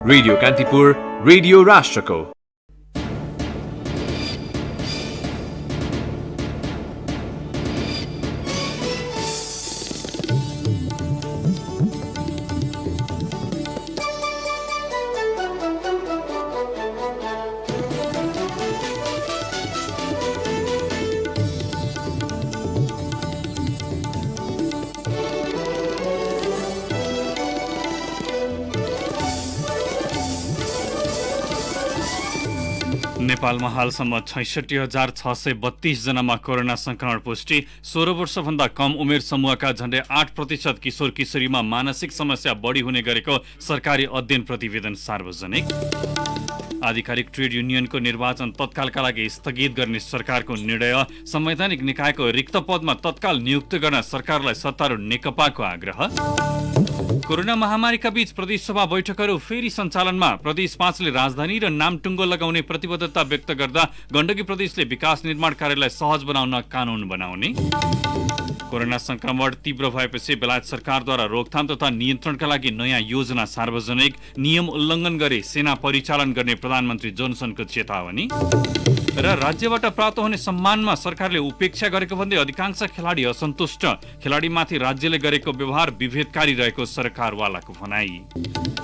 Radio Kantipur, radio राष्ट्रको। नेपालमा हालसम्म ६६,६३२ जनामा कोरोना संक्रमण पुष्टि। 16 वर्षभन्दा कम उमेर समूहका झण्डै 8% किशोर किशोरीमा मानसिक समस्या बढी हुने गरेको सरकारी अध्ययन प्रतिवेदन सार्वजनिक। आधिकारिक ट्रेड युनियनको निर्वाचन तत्कालका लागि स्थगित गर्ने सरकारको निर्णय। संवैधानिक निकायको रिक्त पदमा तत्काल नियुक्त गर्न सरकारलाई सत्तारूढ नेकपाको आग्रह। कोरोना महामारीका बीच प्रदेशसभा बैठकहरू फेरि सञ्चालनमा। प्रदेश 5 ले राजधानी र नामटुङ्गो लगाउने प्रतिबद्धता व्यक्त गर्दा गण्डकी प्रदेशले विकास निर्माण कार्यलाई सहज बनाउन कानून बनाउने। कोरोना संक्रमण तीव्र भएपछि बेलायत सरकारद्वारा रोकथाम तथा नियन्त्रणका लागि नयाँ योजना सार्वजनिक। नियम उल्लङ्घन गरे सेना परिचालन गर्ने प्रधानमन्त्री जोन्सनको चेतावनी। र राज्यबाट प्राप्त हुने सम्मानमा सरकारले उपेक्षा गरेको भन्दै अधिकांश खेलाडी असन्तुष्ट। खेलाडीमाथि राज्यले गरेको व्यवहार विभेदकारी रहेको सरकारवालाको भनाई।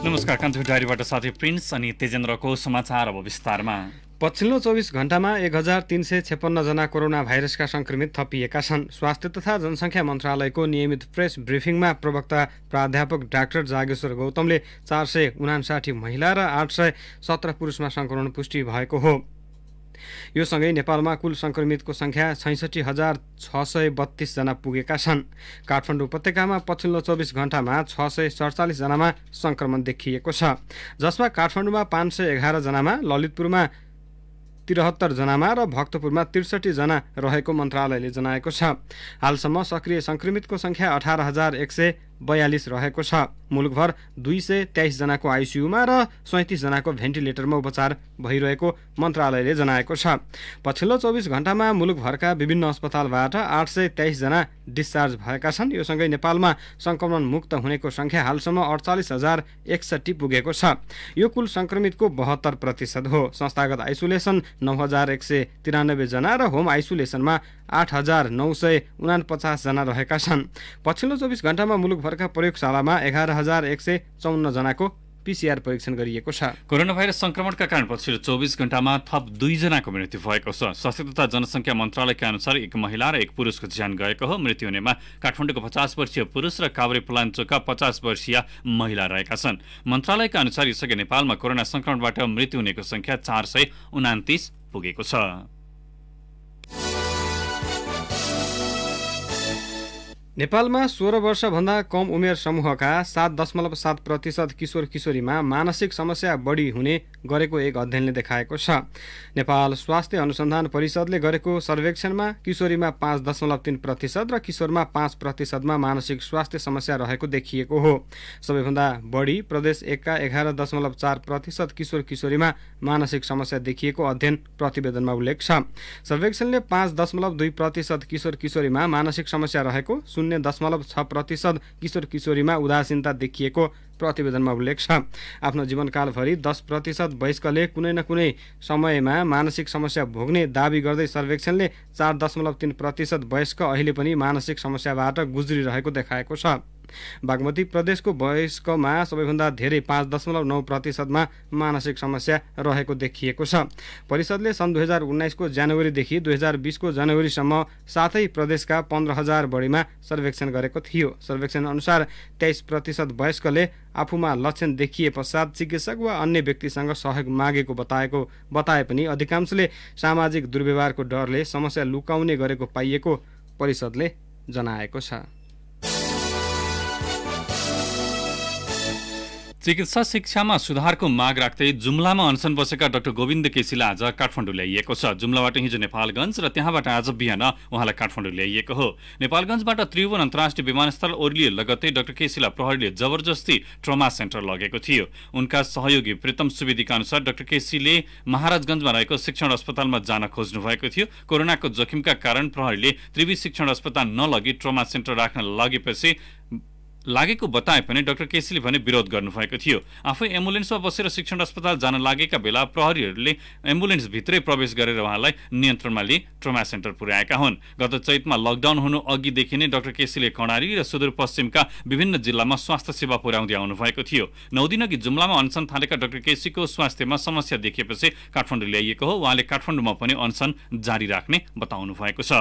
नमस्कार, कान्तिपुर डायरीबाट साथै प्रिन्स अनि तेजेन्द्रको समाचार अब विस्तारमा। पछिल्लो 24 घण्टामा 1356 जना कोरोना भाइरसका संक्रमित थपिएका छन्। स्वास्थ्य तथा जनसङ्ख्या मन्त्रालयको नियमित प्रेस ब्रिफिङमा प्रवक्ता प्राध्यापक डाक्टर जागेश्वर गौतमले 459 महिला र 817 पुरुषमा संक्रमण पुष्टि भएको हो। यो सँगै नेपालमा कुल संक्रमितको संख्या 66,632 जना पुगेका छन्। काठमाडौँ उपत्यकामा पछिल्लो 24 घण्टामा 647 जनामा संक्रमण देखिएको छ, जसमा काठमाडौँमा 511 जनामा, ललितपुरमा 73 जनामा र भक्तपुरमा 63 जना रहेको मन्त्रालयले जनाएको छ। हालसम्म सक्रिय संक्रमितको संख्या 18,142 रहेको छ। मुलुकभर 223 जनाको आइसियुमा र 37 जनाको भेन्टिलेटरमा उपचार भइरहेको मन्त्रालयले जनाएको छ। पछिल्लो 24 घण्टामा मुलुकभरका विभिन्न अस्पतालबाट 823 जना डिस्चार्ज भएका छन्। यो सँगै नेपालमा संक्रमण मुक्त हुनेको संख्या हालसम्म 48,061 पुगेको छ। यो कुल संक्रमितको 72% हो। संस्थागत आइसोलेसन 9,193 जना र होम आइसोलेसनमा 8,949 जना रहेका छन्। पछिल्लो 24 घण्टामा मुलुकभरका प्रयोगशालामा 11,154 जनाको पीसीआर परीक्षण गरिएको छ। कोरोना भाइरस संक्रमणका कारण पछिल्लो 24 घण्टामा थप 2 जनाको मृत्यु भएको छ। स्वास्थ्य तथा जनसङ्ख्या मन्त्रालयका अनुसार 1 महिला र 1 पुरुषको ज्यान गएको हो। मृत्यु हुनेमा काठमाडौँको 50 वर्षीय पुरुष र काभ्रेपलाञ्चोकका 50 वर्षीय महिला रहेका छन्। मन्त्रालयका अनुसार यसअघि नेपालमा कोरोना संक्रमणबाट मृत्यु हुनेको संख्या 429 पुगेको छ। नेपालमा 16 वर्षभन्दा कम उमेर समूहका 7.7% किशोर किशोरीमा मानसिक समस्या बढी हुने गरेको एक अध्ययनले देखाएको छ। नेपाल स्वास्थ्य अनुसन्धान परिषदले गरेको सर्वेक्षणमा किशोरीमा 5.3% र किशोरमा 5%मा मानसिक स्वास्थ्य समस्या रहेको देखिएको हो। सबैभन्दा बढी प्रदेश 1 का 11.4% किशोर किशोरीमा मानसिक समस्या देखिएको अध्ययन प्रतिवेदनमा उल्लेख छ। सर्वेक्षणले 5.2% किशोर किशोरीमा मानसिक समस्या रहेको, 0.6% किशोर किशोरीमा उदासीनता देखिएको प्रतिवेदनमा उल्लेख छ। आफ्नो जीवनकालभरि 10% वयस्कले कुनै न कुनै समयमा मानसिक समस्या भोग्ने दावी गर्दै सर्वेक्षणले 4.3% वयस्क अहिले पनि मानसिक समस्याबाट गुज्रिरहेको देखाएको छ। बागमती प्रदेशको वयस्कमा सबैभन्दा धेरै 5.9%मा मानसिक समस्या रहेको देखिएको छ। परिषदले सन् 2019 को जनवरीदेखि 2020 को जनवरीसम्म 7 प्रदेशका 15,000 बढीमा सर्वेक्षण गरेको थियो। सर्वेक्षण अनुसार 23% वयस्कले आफूमा लक्षण देखिए पश्चात चिकित्सक वा अन्य व्यक्तिसँग सहयोग मागेको बताए पनि अधिकांशले सामाजिक दुर्व्यवहारको डरले समस्या लुकाउने गरेको पाइएको परिषदले जनाएको छ। चिकित्सा शिक्षामा सुधारको माग राख्दै जुम्लामा अनसन बसेका डाक्टर गोविन्द केसीलाई आज काठमाडौँ ल्याइएको छ। जुम्लाबाट हिजो नेपालगञ्ज र त्यहाँबाट आज बिहान उहाँलाई काठमाडौँ ल्याइएको हो। नेपालगञ्जबाट त्रिभुवन अन्तर्राष्ट्रिय विमानस्थल ओर्लिए लगत्तै डाक्टर केसीलाई प्रहरीले जबरजस्ती ट्रमा सेन्टर लगेको थियो। उनका सहयोगी प्रीतम सुवेदीका अनुसार डाक्टर केसीले महाराजगञ्जमा रहेको शिक्षण अस्पतालमा जान खोज्नु भएको थियो। कोरोनाको जोखिमका कारण प्रहरीले त्रिवी शिक्षण अस्पताल नलगी ट्रमा सेन्टर राख्न लागेपछि लागेको बताए पनि डाक्टर केसीले भने विरोध गर्नुभएको थियो। आफै एम्बुलेन्समा बसेर शिक्षण अस्पताल जान लागेका बेला प्रहरीहरूले एम्बुलेन्सभित्रै प्रवेश गरेर उहाँलाई नियन्त्रणमा लिई ट्रमा सेन्टर पुर्याएका हुन्। गत चैतमा लकडाउन हुनु अघिदेखि नै डाक्टर केसीले कर्णाली र सुदूरपश्चिमका विभिन्न जिल्लामा स्वास्थ्य सेवा पुर्याउँदै आउनुभएको थियो। 9 दिन अघि जुम्लामा अनसन थालेका डाक्टर केसीको स्वास्थ्यमा समस्या देखिएपछि काठमाडौँ ल्याइएको हो। उहाँले काठमाडौँमा पनि अनसन जारी राख्ने बताउनु भएको छ।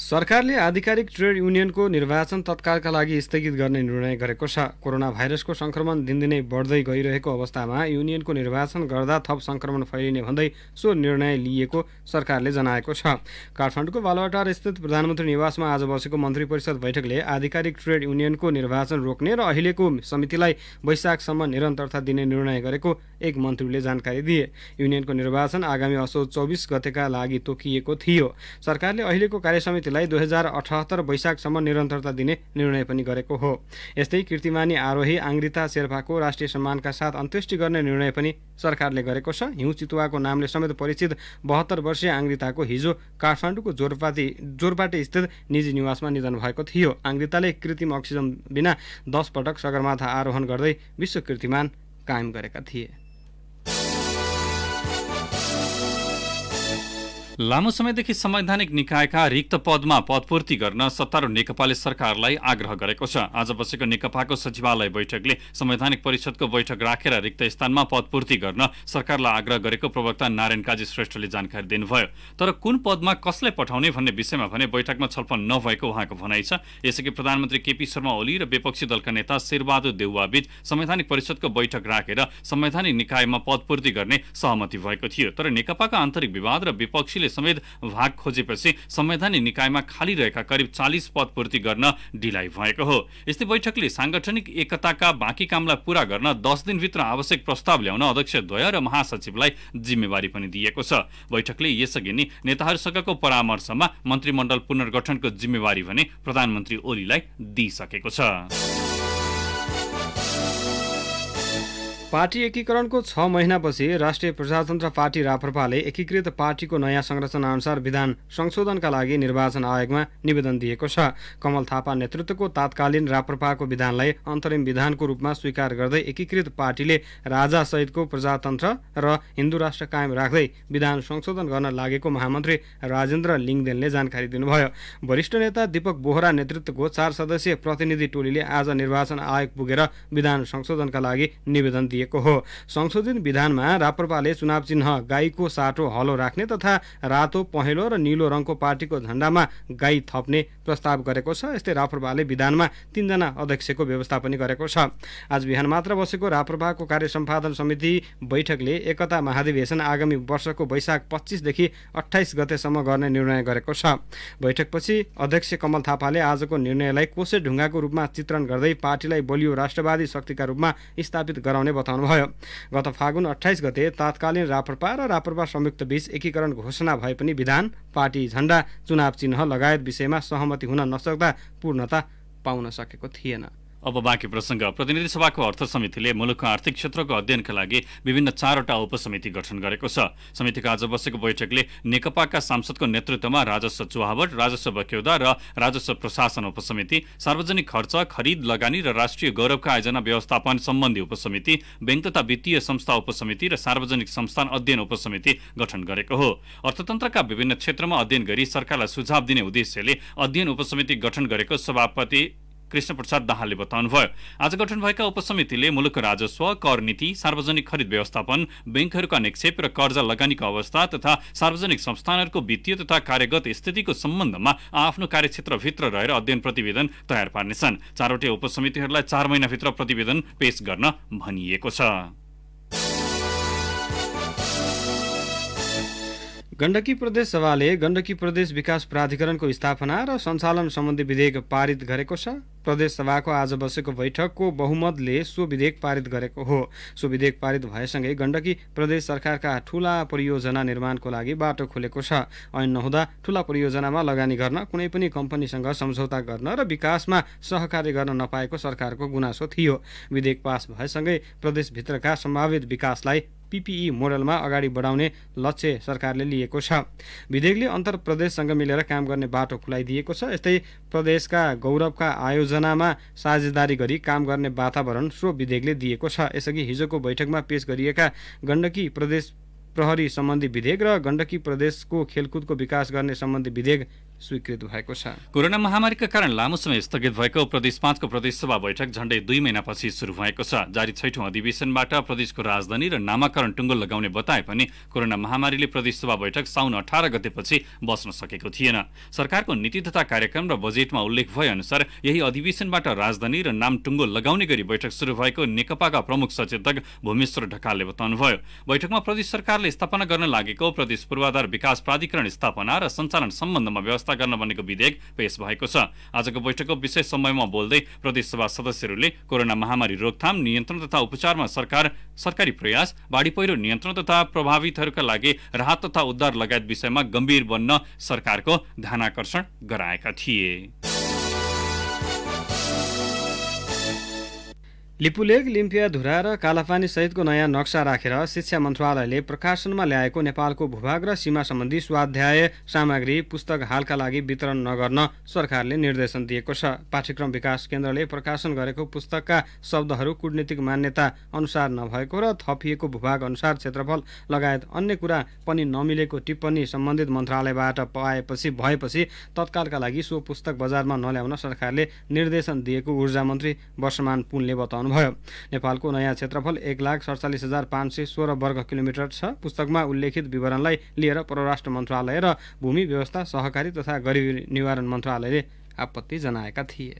सरकारले आधिकारिक ट्रेड युनियनको निर्वाचन तत्कालका लागि स्थगित गर्ने निर्णय गरेको छ। कोरोना भाइरसको संक्रमण दिनदिनै बढ्दै गइरहेको अवस्थामा युनियनको निर्वाचन गर्दा थप संक्रमण फैलिने भन्दै सो निर्णय लिएको सरकारले जनाएको छ। काठमाडौँको बालुवाटार स्थित प्रधानमन्त्री निवासमा आज बसेको मन्त्री परिषद बैठकले आधिकारिक ट्रेड युनियनको निर्वाचन रोक्ने र अहिलेको समितिलाई वैशाखसम्म निरन्तरता दिने निर्णय गरेको एक मन्त्रीले जानकारी दिए। युनियनको निर्वाचन आगामी असोज 24 गतेका लागि तोकिएको थियो। सरकारले अहिलेको कार्यसमितिलाई 2078 वैशाखसम्म निरन्तरता दिने निर्णय पनि गरेको हो। यस्तै कीर्तिमानी आरोही आङ्ग्रिता शेर्पाको राष्ट्रिय सम्मानका साथ अन्त्येष्टि गर्ने निर्णय पनि सरकारले गरेको छ। हिउँ चितुवाको नामले समेत परिचित 72 वर्षीय आङ्ग्रिताको हिजो काठमाडौँको जोरपाटे स्थित निजी निवासमा निधन भएको थियो। आङ्ग्रिताले कृत्रिम अक्सिजन बिना 10 पटक सगरमाथा आरोहण गर्दै विश्व कीर्तिमान कायम गरेका थिए। लामो समयदेखि संवैधानिक निकायका रिक्त पदमा पदपूर्ति गर्न सत्तारूढ नेकपाले सरकारलाई आग्रह गरेको छ। आज बसेको नेकपाको सचिवालय बैठकले संवैधानिक परिषदको बैठक राखेर रिक्त स्थानमा पदपूर्ति गर्न सरकारलाई आग्रह गरेको प्रवक्ता नारायण काजी श्रेष्ठले जानकारी दिनुभयो। तर कुन पदमा कसलाई पठाउने भन्ने विषयमा भने बैठकमा छलफल नभएको उहाँको भनाइ छ। यसअघि प्रधानमन्त्री केपी शर्मा ओली र विपक्षी दलका नेता शेरबहादुर देउवाबीच संवैधानिक परिषदको बैठक राखेर संवैधानिक निकायमा पदपूर्ति गर्ने सहमति भएको थियो। तर नेकपाका आन्तरिक विवाद र विपक्षीले समेत भाग खोजेपछि संवैधानिक निकायमा खाली रहेका करिब 40 पदपूर्ति गर्न ढिलाइ भएको हो। यस्तै बैठकले सांगठनिक एकताका बाँकी कामलाई पूरा गर्न 10 दिनभित्र आवश्यक प्रस्ताव ल्याउन अध्यक्षद्वय र महासचिवलाई जिम्मेवारी पनि दिएको छ। बैठकले यसअघि नै नेताहरूसँगको परामर्शमा मन्त्रीमण्डल पुनर्गठनको जिम्मेवारी भने प्रधानमन्त्री ओलीलाई दिइसकेको छ। पार्टी एकीकरणको 6 महिनापछि राष्ट्रिय प्रजातन्त्र पार्टी राप्रपाले एकीकृत पार्टीको नयाँ संरचना अनुसार विधान संशोधनका लागि निर्वाचन आयोगमा निवेदन दिएको छ। कमल थापा नेतृत्वको तात्कालीन राप्रपाको विधानलाई अन्तरिम विधानको रूपमा स्वीकार गर्दै एकीकृत पार्टीले राजा सहितको प्रजातन्त्र र हिन्दू राष्ट्र कायम राख्दै विधान संशोधन गर्न लागेको महामन्त्री राजेन्द्र लिङदेनले जानकारी दिनुभयो। वरिष्ठ नेता दीपक बोहरा नेतृत्वको 4 सदस्यीय प्रतिनिधि टोलीले आज निर्वाचन आयोग पुगेर विधान संशोधनका लागि निवेदन दिएको हो। संशोधित विधानमा राप्रपाले चुनाव चिन्ह गाईको साटो हलो राख्ने तथा रातो पहेँलो र नीलो रङको पार्टीको झण्डामा गाई थप्ने प्रस्ताव गरेको छ। यस्तै राप्रपाले विधानमा 3 जना अध्यक्षको व्यवस्था पनि गरेको छ। आज बिहान मात्र बसेको राप्रपाको कार्य सम्पादन समिति बैठकले एकता महाधिवेशन आगामी वर्षको वैशाख 25 देखि 28 गतेसम्म गर्ने निर्णय गरेको छ। बैठकपछि अध्यक्ष कमल थापाले आजको निर्णयलाई कोसे ढुङ्गाको रूपमा चित्रण गर्दै पार्टीलाई बलियो राष्ट्रवादी शक्तिका रूपमा स्थापित गराउने बताउनुभयो। गत फागुन 28 गते तात्कालीन राप्रपा र राप्रपा संयुक्त बीच एकीकरण घोषणा भए पनि विधान, पार्टी झण्डा, चुनाव चिन्ह लगायत विषयमा सहमति हुन नसक्दा पूर्णता पाउन सकेको थिएन। अब बाँकी प्रसङ्ग। प्रतिनिधि सभाको अर्थ समितिले मुलुकको आर्थिक क्षेत्रको अध्ययनका लागि विभिन्न 4वटा उपसमिति गठन गरेको छ। समितिको आज बसेको बैठकले नेकपाका सांसदको नेतृत्वमा राजस्व चुहावट, राजस्व बक्यौदा र राजस्व प्रशासन उपसमिति, सार्वजनिक खर्च, खरिद लगानी र राष्ट्रिय गौरवका आयोजना व्यवस्थापन सम्बन्धी उपसमिति, बैंक तथा वित्तीय संस्था उपसमिति र सार्वजनिक संस्थान अध्ययन उपसमिति गठन गरेको हो। अर्थतन्त्रका विभिन्न क्षेत्रमा अध्ययन गरी सरकारलाई सुझाव दिने उद्देश्यले अध्ययन उपसमिति गठन गरेको सभापति कृष्ण प्रसाद दाहालले बताउनुभयो। आज गठन भएका उपसमितिले मुलुकको राजस्व, कर नीति, सार्वजनिक खरिद व्यवस्थापन, बैंकहरूका निक्षेप र कर्जा लगानीको अवस्था तथा सार्वजनिक संस्थानहरूको वित्तीय तथा कार्यगत स्थितिको सम्बन्धमा आफ्नो कार्यक्षेत्रभित्र रहेर अध्ययन प्रतिवेदन तयार पार्नेछन्। 4वटै उपसमितिहरूलाई 4 महिनाभित्र प्रतिवेदन पेश गर्न भनिएको छ। गण्डकी प्रदेश सभाले गण्डकी प्रदेश विकास प्राधिकरणको स्थापना र सञ्चालन सम्बन्धी विधेयक पारित गरेको छ। प्रदेश सभाको आज बसेको बैठकको बहुमतले सो विधेयक पारित गरेको हो। सो विधेयक पारित भएसँगै गण्डकी प्रदेश सरकारका ठूला परियोजना निर्माणको लागि बाटो खुलेको छ। ऐन नहुँदा ठूला परियोजनामा लगानी गर्न, कुनै पनि कम्पनीसँग सम्झौता गर्न र विकासमा सहकार्य गर्न नपाएको सरकारको गुनासो थियो। विधेयक पास भएसँगै प्रदेशभित्रका सम्भावित विकासलाई PPE मोडलमा अगाडि बढाउने लक्ष्य सरकारले लिएको छ। विधेयकले अन्तर प्रदेशसँग मिलेर काम गर्ने बाटो खुलाइदिएको छ। यस्तै प्रदेशका गौरवका आयोजनामा साझेदारी गरी काम गर्ने वातावरण सो विधेयकले दिएको छ। यसअघि हिजोको बैठकमा पेश गरिएका गण्डकी प्रदेश प्रहरी सम्बन्धी विधेयक र गण्डकी प्रदेशको खेलकुदको विकास गर्ने सम्बन्धी विधेयक स्वीकृत भएको छ। कोरोना महामारीका कारण लामो समय स्थगित भएको प्रदेश 5 को प्रदेशसभा बैठक झण्डै 2 महिनापछि सुरु भएको छ। जारी 6औं अधिवेशनबाट प्रदेशको राजधानी र नामाकरण टुङ्गो लगाउने बताए पनि कोरोना महामारीले प्रदेशसभा बैठक साउन 18 गतेपछि बस्न सकेको थिएन। सरकारको नीति तथा कार्यक्रम र बजेटमा उल्लेख भए अनुसार यही अधिवेशनबाट राजधानी र नाम टुङ्गो लगाउने गरी बैठक सुरु भएको नेकपाका प्रमुख सचेतक भूमेश्वर ढकालले बताउनुभयो। बैठकमा प्रदेश सरकारले स्थापना गर्न लागेको प्रदेश पूर्वाधार विकास प्राधिकरण स्थापना र सञ्चालन सम्बन्धमा व्यवस्था गर्न बनेको विधेयक पेश भएको छ। आजको बैठकको विशेष समयमा बोल्दै प्रदेशसभा सदस्यहरूले कोरोना महामारी रोकथाम, नियन्त्रण तथा उपचारमा सरकारी प्रयास, बाढी पहिरो नियन्त्रण तथा प्रभावितहरूका लागि राहत तथा उद्धार लगायत विषयमा गम्भीर बन्न सरकारको ध्यानाकर्षण गराएका थिए। लिपुलेक, लिम्पियाधुरा र कालापानी सहितको नयाँ नक्सा राखेर शिक्षा मन्त्रालयले प्रकाशनमा ल्याएको नेपालको भूभाग र सीमा सम्बन्धी स्वाध्याय सामग्री पुस्तक हालका लागि वितरण नगर्न सरकारले निर्देशन दिएको छ। पाठ्यक्रम विकास केन्द्रले प्रकाशन गरेको पुस्तकका शब्दहरू कूटनीतिक मान्यता अनुसार नभएको र थपिएको भूभाग अनुसार क्षेत्रफल लगायत अन्य कुरा पनि नमिलेको टिप्पणी सम्बन्धित मन्त्रालयबाट भएपछि तत्कालका लागि सो पुस्तक बजारमा नल्याउन सरकारले निर्देशन दिएको ऊर्जा मन्त्री वर्षमान पुनले बताउनु भयो। नेपालको नयाँ क्षेत्रफल 1,47,516 वर्ग किलोमिटर छ। पुस्तकमा उल्लेखित विवरणलाई लिएर परराष्ट्र मन्त्रालय र भूमि व्यवस्था, सहकारी तथा गरिबी निवारण मन्त्रालयले आपत्ति जनाएका थिए।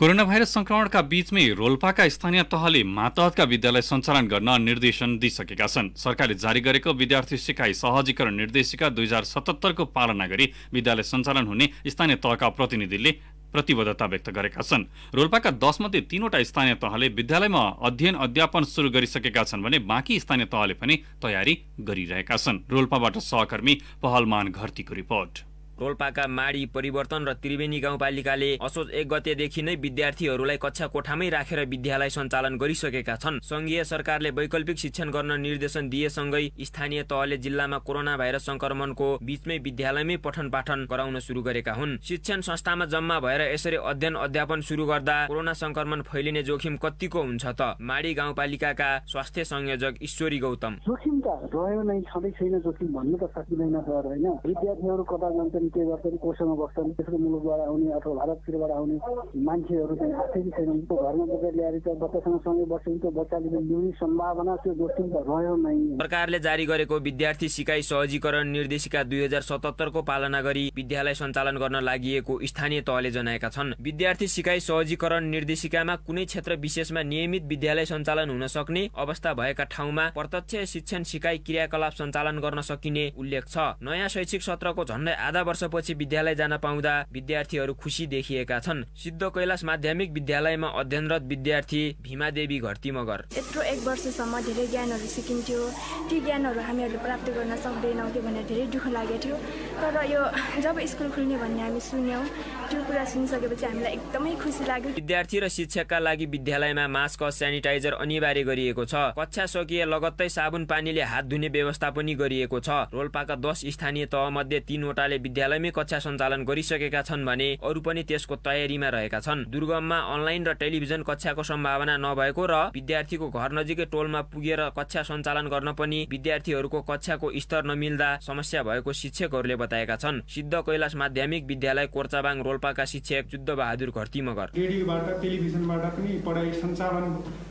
कोरोना भाइरस संक्रमणका बीचमै रोल्पाका स्थानीय तहले मातहतका विद्यालय सञ्चालन गर्न निर्देशन दिइसकेका छन्। सरकारले जारी गरेको विद्यार्थी सिकाइ सहजीकरण निर्देशिका 2077 को पालना गरी विद्यालय सञ्चालन हुने स्थानीय तहका प्रतिनिधिले प्रतिबद्धता व्यक्त गरेका छन्। रोल्पाका 10 मध्ये 3वटा स्थानीय तहले विद्यालयमा अध्ययन अध्यापन सुरु गरिसकेका छन् भने बाँकी स्थानीय तहले पनि तयारी गरिरहेका छन्। रोल्पाबाट सहकर्मी पहलमान घरतीको रिपोर्ट। रोल्पाका माडी, परिवर्तन र त्रिवेणी गाउँपालिकाले असोज 1 गतेदेखि नै विद्यार्थीहरूलाई कक्षा कोठामै राखेर विद्यालय सञ्चालन गरिसकेका छन्। संघीय सरकारले वैकल्पिक शिक्षण गर्न निर्देशन दिएसँगै स्थानीय तहले जिल्लामा कोरोना भाइरस संक्रमणको बीचमै विद्यालयमै पठन पाठन गराउन सुरु गरेका हुन्। शिक्षण संस्थामा जम्मा भएर यसरी अध्ययन अध्यापन सुरु गर्दा कोरोना संक्रमण फैलिने जोखिम कतिको हुन्छ त? माडी गाउँपालिकाका स्वास्थ्य संयोजक ईश्वरी गौतम। जोखिम त रह्यो नै, छँदै छैन जोखिम भन्नु त सकिँदैन सर, हैन? विद्यार्थीहरू कता जान्छन्, के गर्छन्, कोसँग बस्छन्, त्यसको मुलुकबाट आउने अथवा भारततिरबाट आउने मान्छेहरू चाहिँ आफै छैनन्। त्यो घरमा बोकेर ल्याएर त बच्चासँग सँगै बस्छन्, त्यो बच्चाले ल्याउने सम्भावना त्यो जोखिम त रह्यो नै। सरकारले जारी गरेको विद्यार्थी सिकाइ सहजीकरण निर्देशिका 2077 को पालना गरी विद्यालय सञ्चालन गर्न लागिएको स्थानीय तहले जनाएका छन्। विद्यार्थी सिकाइ सहजीकरण निर्देशिकामा कुनै क्षेत्र विशेषमा नियमित विद्यालय सञ्चालन हुन सक्ने अवस्था भएका ठाउँमा प्रत्यक्ष शिक्षण सिकाइ क्रियाकलाप सञ्चालन गर्न सकिने उल्लेख छ। नयाँ शैक्षिक सत्रको झन्डै आधा वर्षपछि विद्यालय जान पाउँदा विद्यार्थीहरू खुसी देखिएका छन्। सिद्ध कैलाश माध्यमिक विद्यालयमा अध्ययनरत विद्यार्थी भीमा देवी घरती मगर। यत्रो 1 वर्षसम्म धेरै ज्ञानहरू सिकिन्थ्यो, ती ज्ञानहरू हामीहरूले प्राप्त गर्न सक्दैनौँ त्यो भनेर धेरै दुःख लागेको थियो। तर यो जब स्कुल खुल्ने भन्ने हामी सुन्यौँ, त्यो कुरा सुनिसकेपछि हामीलाई एकदमै खुसी लाग्यो। विद्यार्थी र शिक्षकका लागि विद्यालयमा मास्क, सेनिटाइजर अनिवार्य गरिएको छ। कक्षा सकिए लगत्तै साबुन पानीले हात धुने व्यवस्था पनि गरिएको छ। रोल्पाका 10 स्थानीय तह मध्ये 3वटाले विद्यालयमै कक्षा सञ्चालन गरिसकेका छन् भने अरू पनि त्यसको तयारीमा रहेका छन्। दुर्गममा अनलाइन र टेलिभिजन कक्षाको सम्भावना नभएको र विद्यार्थीको घर नजिकै टोलमा पुगेर कक्षा सञ्चालन गर्न पनि विद्यार्थीहरूको कक्षाको स्तर नमिल्दा समस्या भएको शिक्षकहरूले बताएका छन्। सिद्ध कैलाश माध्यमिक विद्यालय कोर्चाबाङ रोल्पाका शिक्षक जुद्ध बहादुर घरती मगर। रेडियोबाट टेलिभिजनबाट पनि पढाइ सञ्चालन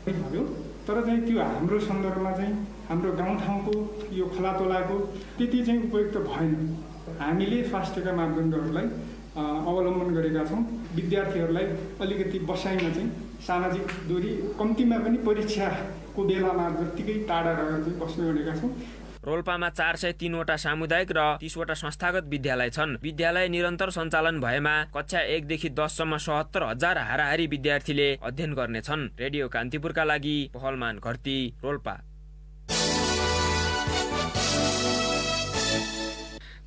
भयो, तर चाहिँ त्यो हाम्रो सन्दर्भमा चाहिँ हाम्रो गाउँठाउँको यो खोलातोलाको त्यति चाहिँ उपयुक्त भएन। हामीले स्वास्थ्यका मापदण्डहरूलाई अवलम्बन गरेका छौँ। विद्यार्थीहरूलाई अलिकति बसाइमा चाहिँ सामाजिक दूरी कम्तीमा पनि परीक्षाको बेलामा जत्तिकै टाढा रहेर चाहिँ बस्नु भनेका छौँ। रोल्पामा 403वटा सामुदायिक र 30वटा संस्थागत विद्यालय छन्। विद्यालय निरन्तर सञ्चालन भएमा कक्षा 1 देखि 10 सम्म 77,000 हाराहारी विद्यार्थीले अध्ययन गर्नेछन्। रेडियो कान्तिपुरका लागि पहलमान घरती, रोल्पा।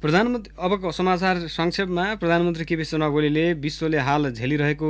प्रधानमन्त्री अबको समाचार संक्षेपमा प्रधानमन्त्री केपी शर्मा ओलीले विश्वले हाल झेलिरहेको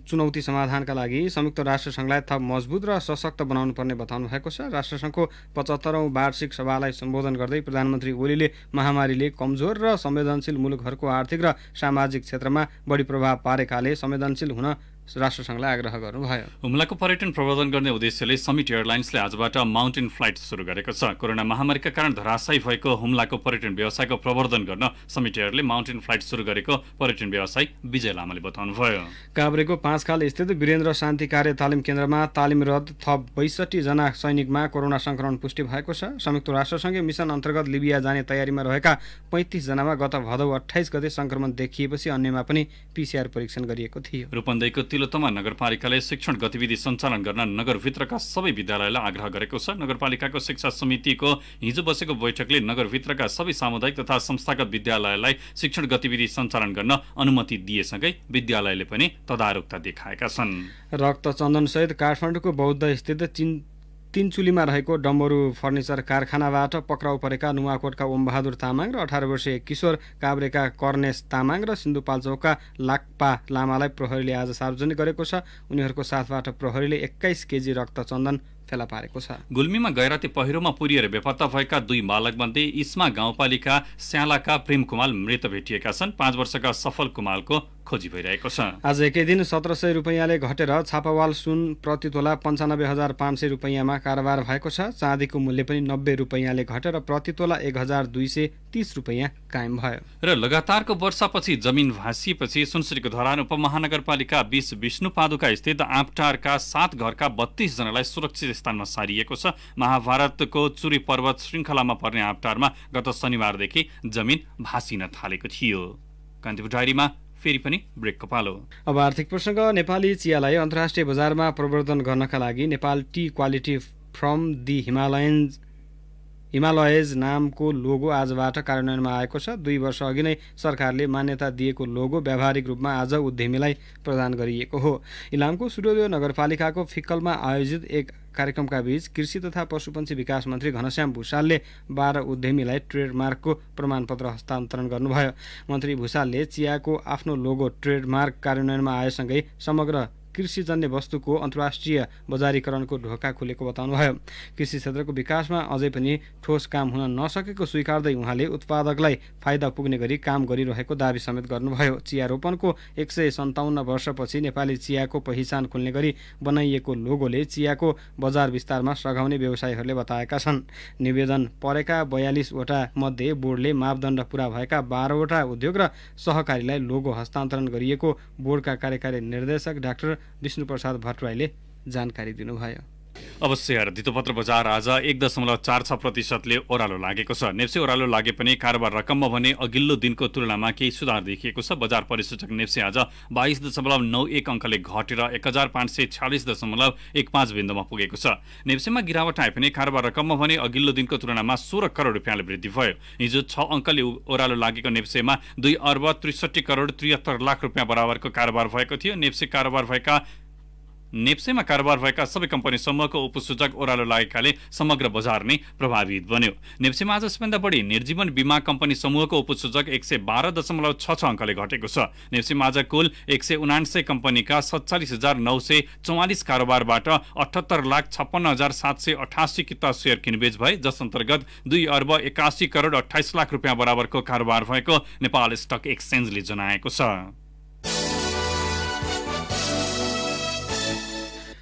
चुनौती समाधानका लागि संयुक्त राष्ट्रसङ्घलाई थप मजबुत र सशक्त बनाउनु पर्ने बताउनु भएको छ। राष्ट्रसङ्घको 75औं वार्षिक सभालाई सम्बोधन गर्दै प्रधानमन्त्री ओलीले महामारीले कमजोर र संवेदनशील मुलुकहरूको आर्थिक र सामाजिक क्षेत्रमा बढी प्रभाव पारेकाले संवेदनशील हुन राष्ट्रसङ्घलाई आग्रह गर्नुभयो। हुम्लाको पर्यटन प्रवर्धन गर्ने उद्देश्यले समिट एयरलाइन्सले आजबाट माउन्टेन फ्लाइट सुरु गरेको छ। कोरोना महामारीका कारण धराशायी भएको हुम्लाको पर्यटन व्यवसायको प्रवर्धन गर्न समिट एयरले माउन्टेन फ्लाइट सुरु गरेको पर्यटन व्यवसायी विजय लामाले बताउनुभयो। काभ्रेको 5 खाल स्थित वीरेन्द्र शान्ति कार्य तालिम केन्द्रमा तालिमरत थप 62 जना सैनिकमा कोरोना संक्रमण पुष्टि भएको छ। संयुक्त राष्ट्रसङ्घीय मिसन अन्तर्गत लिबिया जाने तयारीमा रहेका 35 जनामा गत भदौ 28 गते संक्रमण देखिएपछि अन्यमा पनि पीसीआर परीक्षण गरिएको थियो। रूपन्देहीको तिलोत्तमा नगरपालिकाले शिक्षण गतिविधि सञ्चालन गर्न नगरभित्रका सबै विद्यालयलाई आग्रह गरेको छ। नगरपालिकाको शिक्षा समितिको हिजो बसेको बैठकले नगरभित्रका सबै सामुदायिक तथा संस्थागत विद्यालयलाई शिक्षण गतिविधि सञ्चालन गर्न अनुमति दिएसँगै विद्यालयले पनि तदारुकता देखाएका छन्। रक्तचन्दनसहित काठमाडौँको बौद्ध स्थित तिनचुलीमा रहेको डम्बरू फर्निचर कारखानाबाट पक्राउ परेका नुवाकोटका ओमबहादुर तामाङ र 18 वर्षीय किशोर काभ्रेका कर्णेश तामाङ र सिन्धुपाल्चोकका लाक्पा लामालाई प्रहरीले आज सार्वजनिक गरेको छ। उनीहरूको साथबाट प्रहरीले 21 केजी रक्तचन्दन फेला पारेको छ। गुल्मीमा गैराती पहिरोमा पुरिएर बेपत्ता भएका 2 बालकमध्ये इस्मा गाउँपालिका स्यालाका प्रेम कुमाल मृत भेटिएका छन्। 5 वर्षका सफल कुमालको खोजी भइरहेको छ। आज एकै दिन 1700 रुपैयाँले घटेर छापावाल सुन प्रति तोला 95,500 रुपैयाँमा कारोबार भएको छ। चाँदीको मूल्य पनि 90 रुपैयाँले घटेर प्रति तोला 1,230 रुपैयाँ कायम भयो। र लगातारको वर्षापछि जमिन भाँसिएपछि सुनसरीको धरान उपमहानगरपालिका 20 विष्णुपादुका स्थित आँपटारका 7 घरका 32 जनालाई सुरक्षित स्थानमा सारिएको छ। महाभारतको चुरी पर्वत श्रृङ्खलामा पर्ने आँपटारमा गत शनिबारदेखि जमिन भाँसिन थालेको थियो। कान्तिपुर डायरीमा फेरि पनि ब्रेकको पालो। अब आर्थिक प्रसङ्ग। नेपाली चियालाई अन्तर्राष्ट्रिय बजारमा प्रवर्धन गर्नका लागि Nepal T quality from the Himalayas नामको लोगो आजबाट कार्यान्वयनमा आएको छ। 2 वर्ष अघि नै सरकारले मान्यता दिएको लोगो व्यावहारिक रूपमा आज उद्यमीलाई प्रदान गरिएको हो। इलामको सूर्योदय नगरपालिकाको फिक्कलमा आयोजित एक कार्यक्रमका बीच कृषि तथा पशुपन्छी विकास मन्त्री घनश्याम भुषालले 12 उद्यमीलाई ट्रेडमार्कको प्रमाणपत्र हस्तान्तरण गर्नुभयो। मन्त्री भुषालले चियाको आफ्नो लोगो ट्रेडमार्क कार्यान्वयनमा आएसँगै समग्र कृषिजन्य वस्तुको अन्तर्राष्ट्रिय बजारीकरणको ढोका खुलेको बताउनुभयो। कृषि क्षेत्रको विकासमा अझै पनि ठोस काम हुन नसकेको स्वीकार्दै उहाँले उत्पादकलाई फाइदा पुग्ने गरी काम गरिरहेको दावी समेत गर्नुभयो। चिया रोपनको 157 वर्षपछि नेपाली चियाको पहिचान खुल्ने गरी बनाइएको लोगोले चियाको बजार विस्तारमा सघाउने व्यवसायीहरूले बताएका छन्। निवेदन परेका 42 वटा मध्ये बोर्डले मापदण्ड पूरा भएका 12 वटा उद्योग र सहकारीलाई लोगो हस्तान्तरण गरिएको बोर्डका कार्यकारी निर्देशक डाक्टर विष्णुप्रसाद भट्टराईले जानकारी दिनुभयो। अब शेयर धितोपत्र बजार आज 1.46% ओह्रालो लागेको छ। नेप्से ओह्रालो लागे पनि कारोबार रकममा भने अघिल्लो दिनको तुलनामा केही सुधार देखिएको छ। बजार परिसूचक नेप्से आज 22.91 अङ्कले घटेर 1546.15 बिन्दुमा पुगेको छ। नेप्सेमा गिरावट आए पनि कारोबार रकममा भने अघिल्लो दिनको तुलनामा 16 करोड रुपियाँले वृद्धि भयो। हिजो 6 अङ्कले ओह्रालो लागेको नेप्सेमा 2 अर्ब 63 करोड 73 लाख रुपियाँ बराबरको कारोबार भएको थियो। नेप्सेमा कारोबार भएका सबै कम्पनी समूहको उपसूचक ओह्रालो लागेकाले समग्र बजार नै प्रभावित बन्यो। नेप्सेमा आज सबैभन्दा बढी निर्जीवन बीमा कम्पनी समूहको उपसूचक 112.66 अङ्कले घटेको छ। नेप्सेमा आज कुल 179 कम्पनीका 47,944 कारोबारबाट 78,56,788 किता सेयर किनबेच भए, जस अन्तर्गत 2 अर्ब 81 करोड 28 लाख रुपियाँ बराबरको कारोबार भएको नेपाल स्टक एक्सचेन्जले जनाएको छ।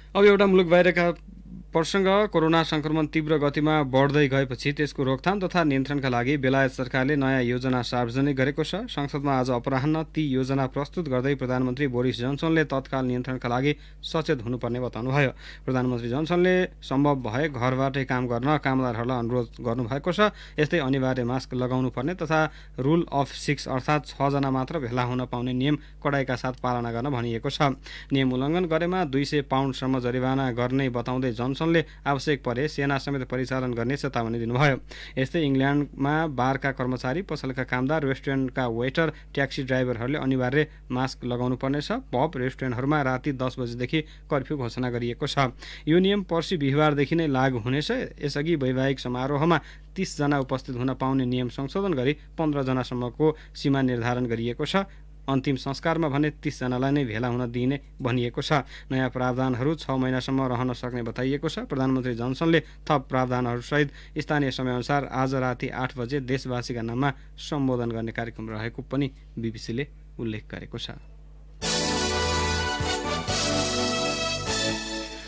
अब एउटा मुलुक बाहिरका प्रसङ्ग। कोरोना संक्रमण तीव्र गतिमा बढ्दै गएपछि त्यसको रोकथाम तथा नियन्त्रणका लागि बेलायत सरकारले नयाँ योजना सार्वजनिक गरेको छ। संसदमा आज अपराह्न ती योजना प्रस्तुत गर्दै प्रधानमन्त्री बोरिस जोन्सनले तत्काल नियन्त्रणका लागि सचेत हुनुपर्ने बताउनुभयो। प्रधानमन्त्री जोन्सनले सम्भव भए घरबाटै काम गर्न कामदारहरूलाई अनुरोध गर्नुभएको छ। यस्तै अनिवार्य मास्क लगाउनु पर्ने तथा रुल अफ 6 अर्थात् 6 जना मात्र भेला हुन पाउने नियम कडाइका साथ पालना गर्न भनिएको छ। नियम उल्लङ्घन गरेमा 200 पाउन्डसम्म जरिवाना गर्ने बताउँदै जोन्सन जोन्सनले आवश्यक परे सेना समेत परिचालन गर्ने चेतावनी दिनुभयो। यस्तै इङ्ल्यान्डमा बारका कर्मचारी, पसलका कामदार, रेस्टुरेन्टका वेटर, ट्याक्सी ड्राइभरहरूले अनिवार्य मास्क लगाउनु पर्नेछ। पब, रेस्टुरेन्टहरूमा राति 10 बजेदेखि कर्फ्यू घोषणा गरिएको छ। यो नियम पर्सि बिहिबारदेखि नै लागू हुनेछ। यसअघि वैवाहिक समारोहमा 30 जना उपस्थित हुन पाउने नियम संशोधन गरी 15 जनासम्मको सीमा निर्धारण गरिएको छ। अन्तिम संस्कारमा भने 30 जनालाई नै भेला हुन दिइने भनिएको छ। नयाँ प्रावधानहरू 6 महिनासम्म रहन सक्ने बताइएको छ। प्रधानमन्त्री जोन्सनले थप प्रावधानहरूसहित स्थानीय समयअनुसार आज राति 8 बजे देशवासीका नाममा सम्बोधन गर्ने कार्यक्रम रहेको पनि बीबीसीले उल्लेख गरेको छ।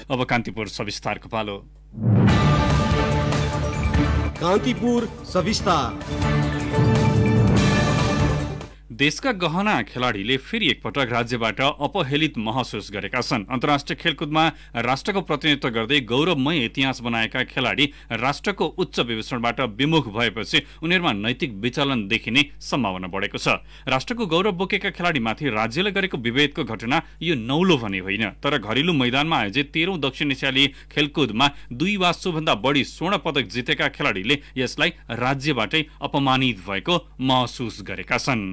अब कान्तिपुर सविस्तारको पालो। कान्तिपुर सविस्तार। देशका गहना खेलाडीले फेरि एकपटक राज्यबाट अपहेलित महसुस गरेका छन्। अन्तर्राष्ट्रिय खेलकुदमा राष्ट्रको प्रतिनिधित्व गर्दै गौरवमय इतिहास बनाएका खेलाडी राष्ट्रको उच्च विभूषणबाट विमुख भएपछि उनीहरूमा नैतिक विचलन देखिने सम्भावना बढेको छ। राष्ट्रको गौरव बोकेका खेलाडीमाथि राज्यले गरेको विभेदको घटना यो नौलो भने होइन, तर घरेलु मैदानमा आयोजित 13औं दक्षिण एसियाली खेलकुदमा 2 वा सोभन्दा बढी स्वर्ण पदक जितेका खेलाडीले यसलाई राज्यबाटै अपमानित भएको महसुस गरेका छन्।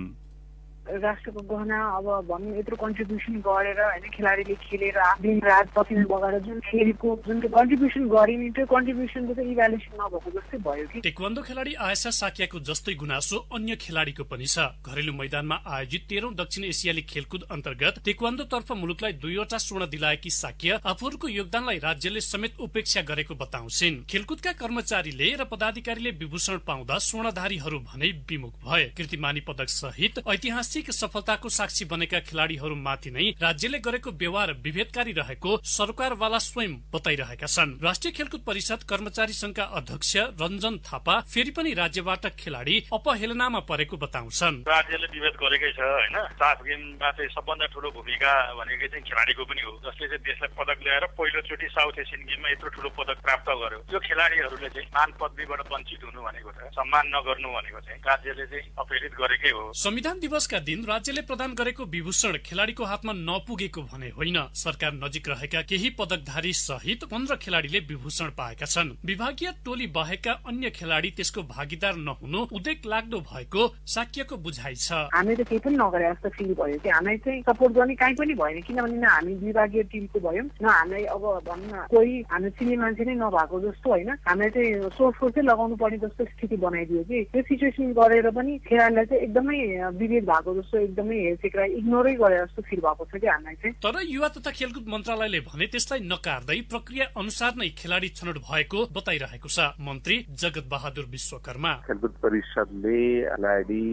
राष्ट्रको गहना अब भनौँ यत्रो कन्ट्रिब्युसन गरेर होइन खेलाडीले खेलेर दिन रात पसिना बगाएर जुन खेलेको जुन कन्ट्रिब्युसन गरिने त्यो कन्ट्रिब्युसनको चाहिँ इभ्यालुएसन नभएको जस्तै भयो कि। टेक्वान्डो खेलाडी आयशा साकियाको जस्तै गुनासो अन्य खेलाडीको पनि छ। घरेलु मैदानमा आयोजित 13औं दक्षिण एसियाली खेलकुद अन्तर्गत टेक्वान्डोतर्फ मुलुकलाई 2वटा स्वर्ण दिलाएकी साकिया आफूहरूको योगदानलाई राज्यले समेत उपेक्षा गरेको बताउँछिन्। खेलकुदका कर्मचारीले र पदाधिकारीले विभूषण पाउँदा स्वर्णधारीहरू भने विमुख भए। कीर्तिमानी पदक सहित ऐतिहासिक सफलताको साक्षी बनेका खेलाडीहरूमाथि नै राज्यले गरेको व्यवहार विभेदकारी रहेको सरकारवाला स्वयं बताइरहेका छन्। राष्ट्रिय खेलकुद परिषद कर्मचारी संघका अध्यक्ष रञ्जन थापा फेरि पनि राज्यबाट खेलाडी अपहेलनामा परेको बताउँछन्। राज्यले विभेद गरेकै छ होइन। साफ गेममा चाहिँ सबभन्दा ठूलो भूमिका भनेको चाहिँ खेलाडीको पनि हो, जसले चाहिँ देशलाई पदक ल्याएर पहिलोचोटि साउथ एसियन गेममा यत्रो ठूलो पदक प्राप्त गर्यो। यो खेलाडीहरूले चाहिँ मान पदवीबाट वञ्चित हुनु भनेको छ, सम्मान नगर्नु भनेको चाहिँ राज्यले चाहिँ अपहेलित गरेकै हो। संविधान दिवसका दिन राज्यले प्रदान गरेको विभूषण खेलाडीको हातमा नपुगेको भने होइन। सरकार नजिक रहेका केही पदकधारी सहित 15 खेलाडीले विभूषण पाएका छन्। विभागीय टोली बाहेकका अन्य खेलाडी त्यसको भागीदार नहुनु उदेक लाग्दो भएको साकियाको बुझाइ छ। हामी त केही पनि नगरे जस्तो फिल भयो कि हामीलाई चाहिँ सपोर्ट गर्ने काहीँ पनि भएन, किनभने न हामी विभागीय टिमको भयौँ न हामीलाई अब भनौँ न कोही हामी चिने मान्छे नै नभएको जस्तो होइन। हामीलाई चाहिँ सोर्स चाहिँ लगाउनु पर्ने जस्तो स्थिति बनाइदियो कि त्यो सिचुएसन गरेर पनि खेलाडीलाई चाहिँ एकदमै विभेद भएको जस्तो एकदमै हेरचेक्रा इग्नोरै गरे जस्तो फिल भएको छ कि हामीलाई चाहिँ। तर युवा तथा खेलकुद मन्त्रालयले भने त्यसलाई नकार्दै प्रक्रिया अनुसार नै खेलाडी छनौट भएको बताइरहेको छ मन्त्री जगत बहादुर विश्वकर्मा। खेलकुद परिषदले खेलाडी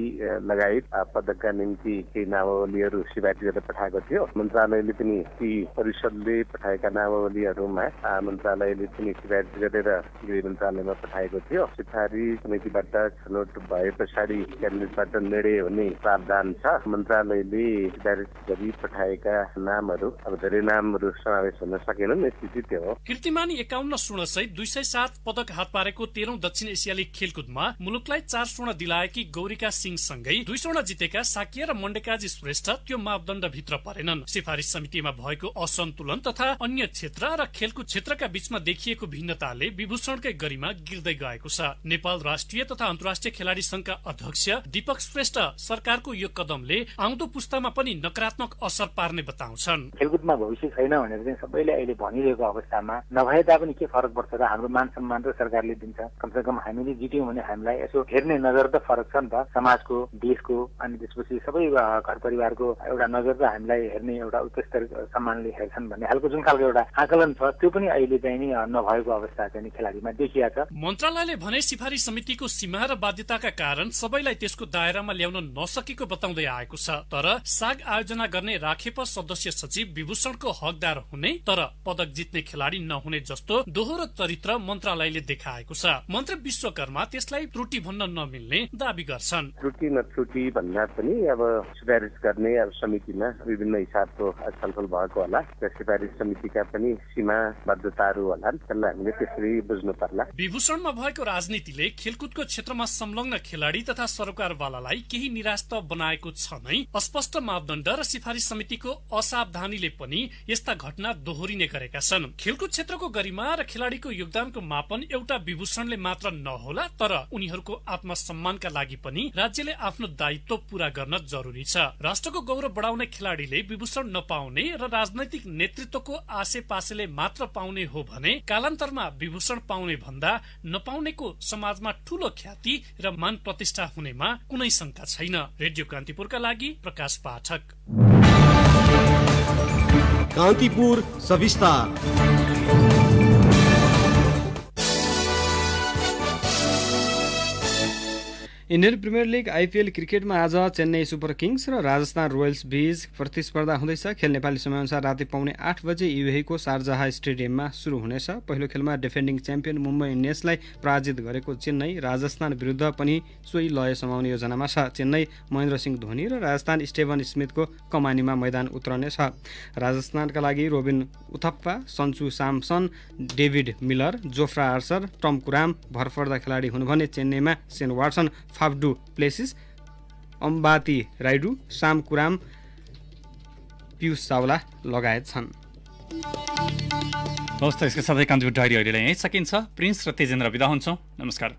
लगायत पदकका निम्ति केही नामावलीहरू सिफारिस गरेर पठाएको थियो। मन्त्रालयले पनि ती परिषदले पठाएका नामावलीहरूमा मन्त्रालयले पनि सिफारिस गरेर गृह मन्त्रालयमा पठाएको थियो। सिफारिस समितिबाट छनौट भए पछाडि क्याबिनेटबाट निर्णय हुने प्रावधान छ। मन्त्रालयले सिफारिस गरी पठाएका नामहरू अब धेरै नामहरू समावेश हुन सकेनन्, स्थिति त्यो हो। कीर्तिमानी 51 स्वर्ण सहित 207 पदक हात पारेको 13औं दक्षिण एसियाली खेलकुदमा मुलुकलाई 4 स्वर्ण दिलाएकी गौरीका सिंह सँगै 2 स्वर्ण जितेका साकिया र मण्डेकाजी श्रेष्ठ त्यो मापदण्ड भित्र परेनन्। सिफारिस समितिमा भएको असन्तुलन तथा अन्य क्षेत्र र खेलकुद क्षेत्रका बीचमा देखिएको भिन्नताले विभूषणकै गरिमा गिर्दै गएको छ। नेपाल राष्ट्रिय तथा अन्तर्राष्ट्रिय खेलाडी संघका अध्यक्ष दीपक श्रेष्ठ सरकारको यो कदमले आउँदो पुस्तामा पनि नकारात्मक असर पार्ने बताउँछन्। खेलकुदमा भविष्य छैन भनेर चाहिँ सबैले अहिले भनिरहेको अवस्थामा नभए तापनि के फरक पर्छ र हाम्रो मान सम्मान त सरकारले दिन्छ। कमसे कम हामीले जित्यौँ भने हामीलाई यसो हेर्ने नजर त फरक छ नि त, समाजको, देशको, अनि त्यसपछि सबै घर परिवारको एउटा नजर त हामीलाई हेर्ने एउटा उच्च स्तर सम्मानले हेर्छन् भन्ने खालको जुन खालको एउटा आकलन छ त्यो पनि अहिले चाहिँ नि नभएको अवस्था चाहिँ खेलाडीमा देखिया छ। मन्त्रालयले भने सिफारिस समितिको सीमा र बाध्यताका कारण सबैलाई त्यसको दायरामा ल्याउन नसकेको बताउँदै आएको छ। तर साग आयोजना गर्ने राखेप सदस्य सचिव विभूषणको हकदार हुने तर पदक जित्ने खेलाडी नहुने जस्तो दोहोरो चरित्र मन्त्रालयले देखाएको छ। मन्त्री विश्वकर्मा त्यसलाई त्रुटि भन्न नमिल्ने दावी गर्छन्। त्रुटि नत्रुटि भन्दा पनि अब सिफारिस गर्ने अब समितिमा विभिन्न हिसाबको छलफल भएको होला। त्यो सिफारिस समितिका पनि सीमाबद्धताहरू होला, त्यसलाई हामीले त्यसरी बुझ्नु पर्ला। विभूषणमा भएको राजनीतिले खेलकुदको क्षेत्रमा संलग्न खेलाडी तथा सरकारवालालाई केही निराश त बनाएको जनाएको छ नै अस्पष्ट मापदण्ड र सिफारिस समितिको असावधानीले पनि यस्ता घटना दोहोरिने गरेका छन्। खेलकुद क्षेत्रको गरिमा र खेलाडीको योगदानको मापन एउटा विभूषणले मात्र नहोला, तर उनीहरूको आत्मसम्मानका लागि पनि राज्यले आफ्नो दायित्व पूरा गर्न जरुरी छ। राष्ट्रको गौरव बढाउने खेलाडीले विभूषण नपाउने र राजनैतिक नेतृत्वको आसेपासेले मात्र पाउने हो भने कालान्तरमा विभूषण पाउने भन्दा नपाउनेको समाजमा ठूलो ख्याति र मान प्रतिष्ठा हुनेमा कुनै शंका छैन। रेडियो कान्तिपुरका लागि प्रकाश पाठक। कान्तिपुर सविस्तार। इन्डियन प्रिमियर लिग आइपिएल क्रिकेटमा आज चेन्नई सुपर किङ्स र राजस्थान रोयल्स बीच प्रतिस्पर्धा हुँदैछ। खेल नेपाली समयअनुसार राति पाउने 8 बजे युएईको शारजाह स्टेडियममा सुरु हुनेछ। पहिलो खेलमा डिफेन्डिङ च्याम्पियन मुम्बई इन्डियन्सलाई पराजित गरेको चेन्नई राजस्थान विरुद्ध पनि सोही लय समाउने योजनामा छ। चेन्नई महेन्द्र सिंह धोनी र राजस्थान स्टेभन स्मिथको कमानीमा मैदान उत्रनेछ। राजस्थानका लागि Robin Uthappa, Sanju Samson, David Miller, Jofra Archer, Tom Curran भरपर्दा खेलाडी हुनु भने चेन्नईमा Shane Watson, Faf du Plessis, Ambati Rayudu, Sam Curran, Piyush Chawla लगायत छन्। हवस् त, यसका साथै कान्तिपुर डायरी अहिले यहीँ सकिन्छ। प्रिन्स र तेजेन्द्र बिदा हुन्छौँ। नमस्कार।